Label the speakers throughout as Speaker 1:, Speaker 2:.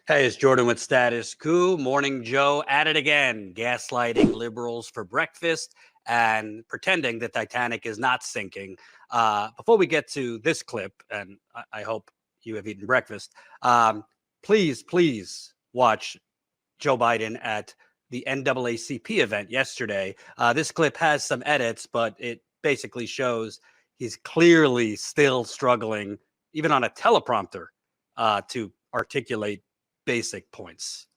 Speaker 1: Hey, it's Jordan with Status Coup. Morning Joe at it again, gaslighting liberals for breakfast and pretending the Titanic is not sinking. Before we get to this clip, and I hope you have eaten breakfast, please watch Joe Biden at the NAACP event yesterday. This clip has some edits, but it basically shows he's clearly still struggling, even on a teleprompter, to articulate basic points.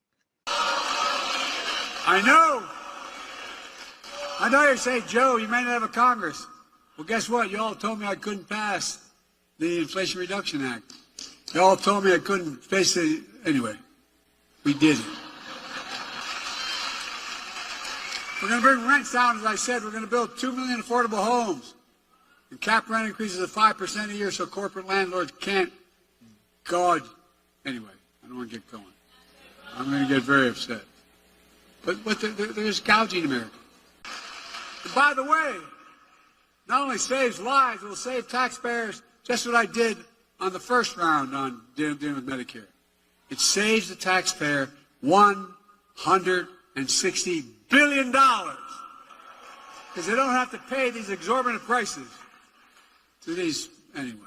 Speaker 2: I know you say, Joe, you may not have a Congress. Well, guess what? You all told me I couldn't pass the Inflation Reduction Act. You all told me I couldn't face it. Anyway, we did it. We're going to bring rents down, as I said. We're going to build 2 million affordable homes and cap rent increases of 5% a year so corporate landlords can't gouge. Anyway, I don't want to get going. I'm going to get very upset. But there's gouging America. And by the way, not only saves lives, it will save taxpayers. Just what I did on the first round on dealing with Medicare. It saves the taxpayer $160 billion because they don't have to pay these exorbitant prices to these anyway.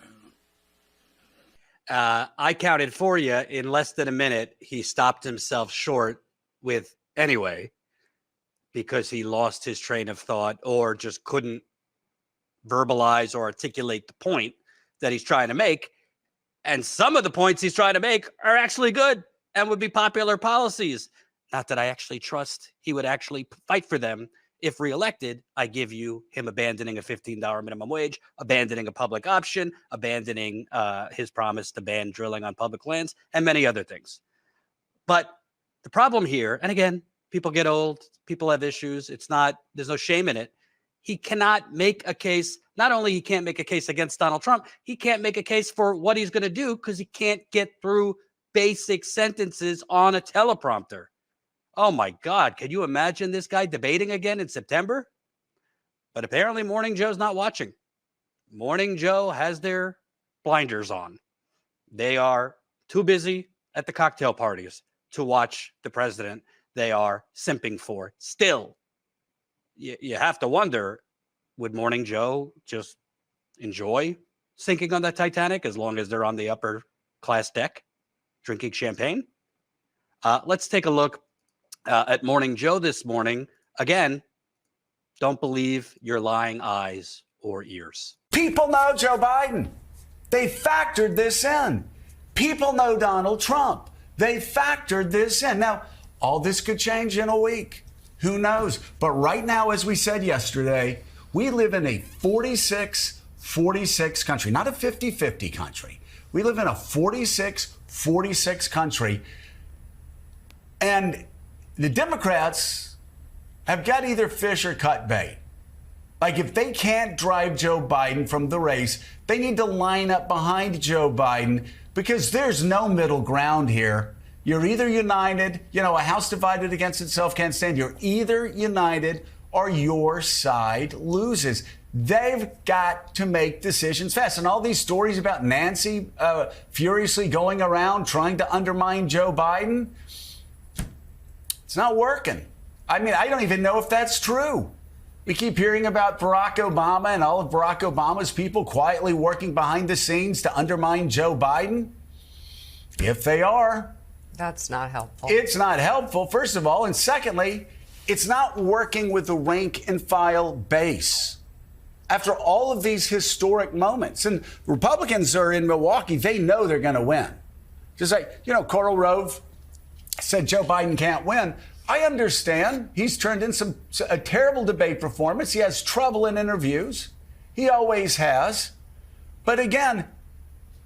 Speaker 1: I counted for you in less than a minute. He stopped himself short with anyway, because he lost his train of thought or just couldn't verbalize or articulate the point that he's trying to make. And some of the points he's trying to make are actually good and would be popular policies. Not that I actually trust he would actually fight for them. If reelected, I give you him abandoning a $15 minimum wage, abandoning a public option, abandoning his promise to ban drilling on public lands, and many other things. But the problem here, and again, people get old, people have issues. There's no shame in it. He cannot make a case. Not only he can't make a case against Donald Trump, he can't make a case for what he's going to do because he can't get through basic sentences on a teleprompter. Oh my God, can you imagine this guy debating again in September? But apparently Morning Joe's not watching. Morning Joe has their blinders on. They are too busy at the cocktail parties to watch the president they are simping for. Still, you have to wonder, would Morning Joe just enjoy sinking on the Titanic as long as they're on the upper class deck drinking champagne? Let's take a look at Morning Joe this morning. Again, don't believe your lying eyes or ears.
Speaker 3: People know Joe Biden. They factored this in. People know Donald Trump. They factored this in. Now, all this could change in a week. Who knows? But right now, as we said yesterday, we live in a 46-46 country, not a 50-50 country. We live in a 46-46 country. And the Democrats have got either fish or cut bait. Like, if they can't drive Joe Biden from the race, they need to line up behind Joe Biden because there's no middle ground here. You're either united, a house divided against itself can't stand. You're either united or your side loses. They've got to make decisions fast. And all these stories about Nancy furiously going around trying to undermine Joe Biden, it's not working. I mean, I don't even know if that's true. We keep hearing about Barack Obama and all of Barack Obama's people quietly working behind the scenes to undermine Joe Biden. If they are,
Speaker 4: that's not helpful.
Speaker 3: It's not helpful, first of all. And secondly, it's not working with the rank and file base. After all of these historic moments, and Republicans are in Milwaukee, they know they're going to win. Just like, Karl Rove said Joe Biden can't win. I understand. He's turned in a terrible debate performance. He has trouble in interviews. He always has. But again,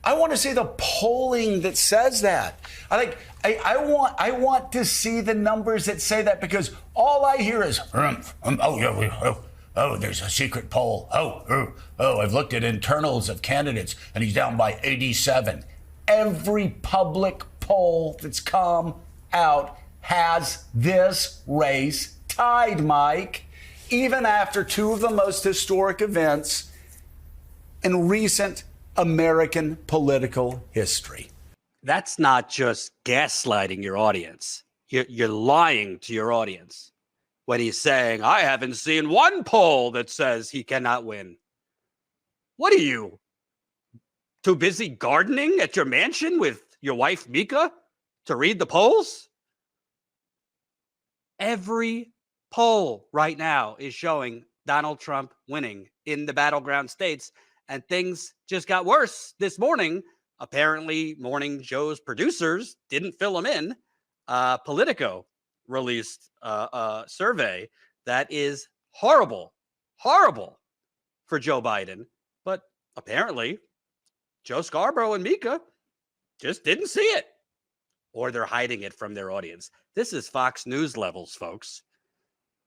Speaker 3: I want to see the polling that says that. I want to see the numbers that say that, because all I hear is, there's a secret poll. I've looked at internals of candidates and he's down by 87. Every public poll that's come out has this race tied, Mike, even after two of the most historic events in recent American political history.
Speaker 1: That's not just gaslighting your audience. You're lying to your audience when he's saying, I haven't seen one poll that says he cannot win. What are you, too busy gardening at your mansion with your wife, Mika, to read the polls? Every poll right now is showing Donald Trump winning in the battleground states, and things just got worse this morning. Apparently, Morning Joe's producers didn't fill them in. Politico released a survey that is horrible for Joe Biden. But apparently, Joe Scarborough and Mika just didn't see it, or they're hiding it from their audience. This is Fox News levels, folks.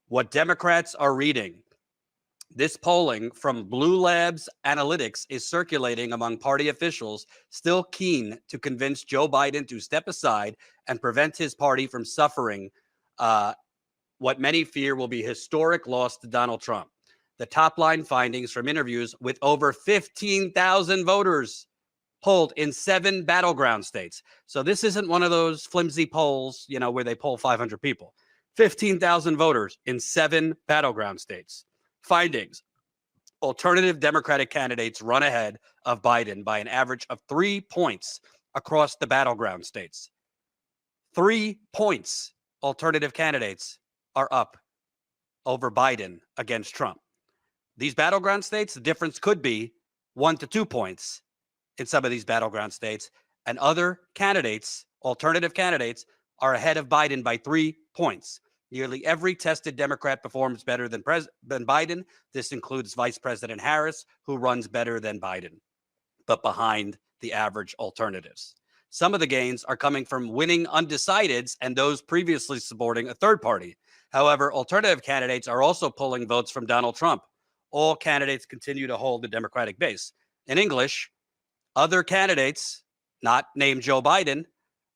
Speaker 1: What Democrats are reading. This polling from Blue Labs Analytics is circulating among party officials still keen to convince Joe Biden to step aside and prevent his party from suffering what many fear will be historic loss to Donald Trump. The top line findings from interviews with over 15,000 voters polled in 7 battleground states. So this isn't one of those flimsy polls, where they poll 500 people. 15,000 voters in 7 battleground states. Findings. Alternative Democratic candidates run ahead of Biden by an average of 3 points across the battleground states. 3 points. Alternative candidates are up over Biden against Trump. These battleground states, the difference could be 1 to 2 points in some of these battleground states, and other candidates, alternative candidates, are ahead of Biden by 3 points. Nearly every tested Democrat performs better than Biden. This includes Vice President Harris, who runs better than Biden, but behind the average alternatives. Some of the gains are coming from winning undecideds and those previously supporting a third party. However, alternative candidates are also pulling votes from Donald Trump. All candidates continue to hold the Democratic base. In English, other candidates, not named Joe Biden,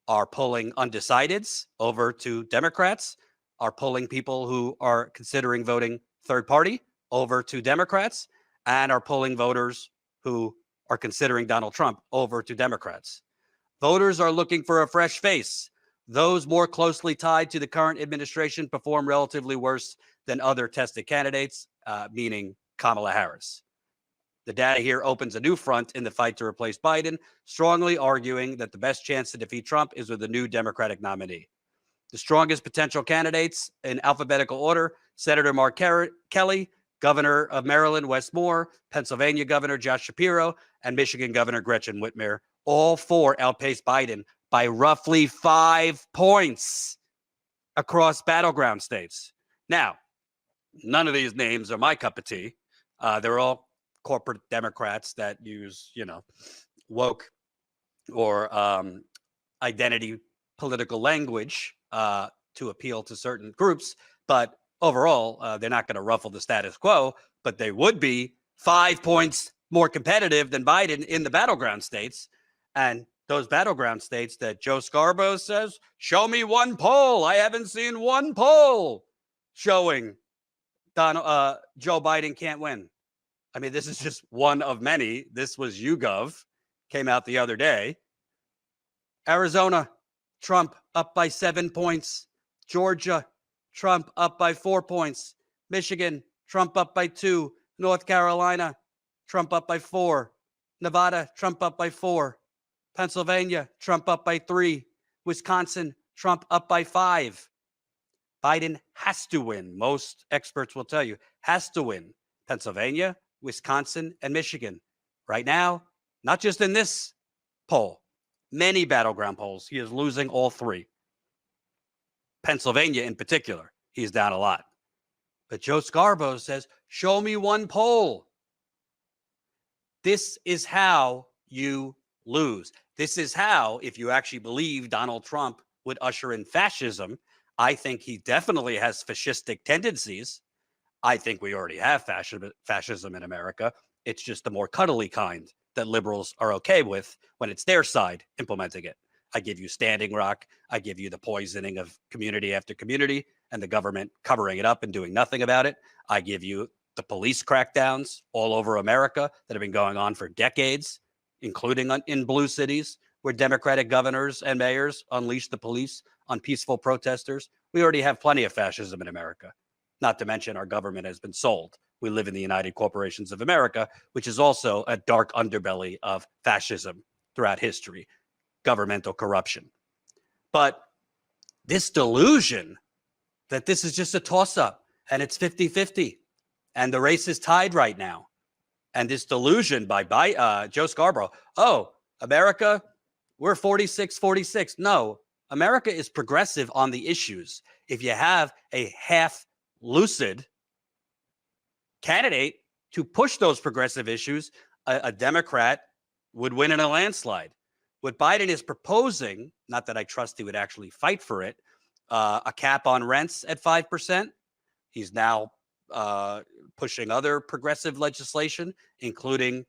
Speaker 1: are pulling undecideds over to Democrats, are pulling people who are considering voting third party over to Democrats, and are pulling voters who are considering Donald Trump over to Democrats. Voters are looking for a fresh face. Those more closely tied to the current administration perform relatively worse than other tested candidates, meaning Kamala Harris. The data here opens a new front in the fight to replace Biden, strongly arguing that the best chance to defeat Trump is with a new Democratic nominee. The strongest potential candidates in alphabetical order: Senator Mark Kelly, Governor of Maryland Wes Moore, Pennsylvania Governor Josh Shapiro, and Michigan Governor Gretchen Whitmer. All 4 outpaced Biden by roughly 5 points across battleground states. Now, none of these names are my cup of tea. They're all corporate Democrats that use, woke or identity political language to appeal to certain groups. But overall, they're not going to ruffle the status quo, but they would be 5 points more competitive than Biden in the battleground states. And those battleground states that Joe Scarborough says, show me one poll. I haven't seen one poll showing Joe Biden can't win. I mean, this is just one of many. This was YouGov, came out the other day. Arizona, Trump up by 7 points. Georgia, Trump up by 4 points. Michigan, Trump up by 2. North Carolina, Trump up by 4. Nevada, Trump up by 4. Pennsylvania, Trump up by 3. Wisconsin, Trump up by 5. Biden has to win. Most experts will tell you, has to win Pennsylvania, Wisconsin, and Michigan. Right now, not just in this poll, many battleground polls, he is losing all 3. Pennsylvania in particular, he's down a lot. But Joe Scarborough says, show me one poll. This is how you lose. This is how, if you actually believe Donald Trump would usher in fascism, I think he definitely has fascistic tendencies. I think we already have fascism in America. It's just the more cuddly kind that liberals are okay with when it's their side implementing it. I give you Standing Rock. I give you the poisoning of community after community and the government covering it up and doing nothing about it. I give you the police crackdowns all over America that have been going on for decades, including in blue cities, where Democratic governors and mayors unleash the police on peaceful protesters. We already have plenty of fascism in America. Not to mention our government has been sold. We live in the United Corporations of America, which is also a dark underbelly of fascism throughout history, governmental corruption. But this delusion that this is just a toss-up and it's 50-50 and the race is tied right now, and this delusion by Joe Scarborough, oh, America, we're 46-46. No, America is progressive on the issues. If you have a half-lucid candidate to push those progressive issues, a Democrat would win in a landslide. What Biden is proposing, not that I trust he would actually fight for it, a cap on rents at 5%. He's now pushing other progressive legislation, including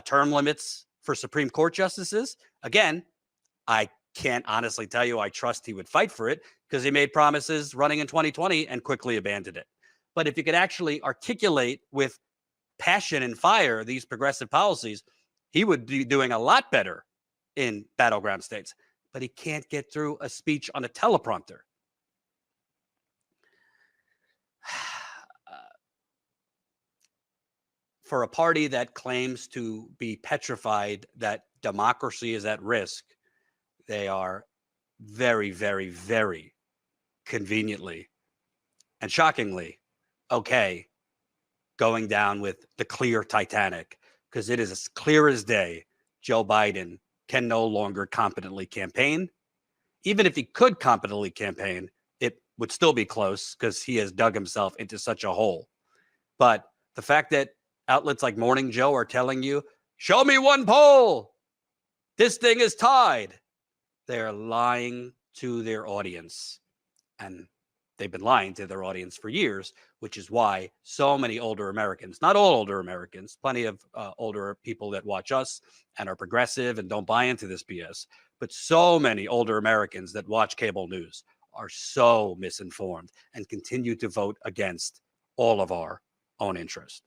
Speaker 1: term limits for Supreme Court justices. Again, I can't honestly tell you I trust he would fight for it because he made promises running in 2020 and quickly abandoned it. But if you could actually articulate with passion and fire these progressive policies, he would be doing a lot better in battleground states. But he can't get through a speech on a teleprompter. For a party that claims to be petrified that democracy is at risk, they are very, very, very conveniently and shockingly okay going down with the clear Titanic, because it is as clear as day Joe Biden can no longer competently campaign. Even if he could competently campaign, it would still be close because he has dug himself into such a hole. But the fact that outlets like Morning Joe are telling you, show me one poll, this thing is tied, they're lying to their audience. And they've been lying to their audience for years, which is why so many older Americans, not all older Americans, plenty of older people that watch us and are progressive and don't buy into this BS, but so many older Americans that watch cable news are so misinformed and continue to vote against all of our own interest.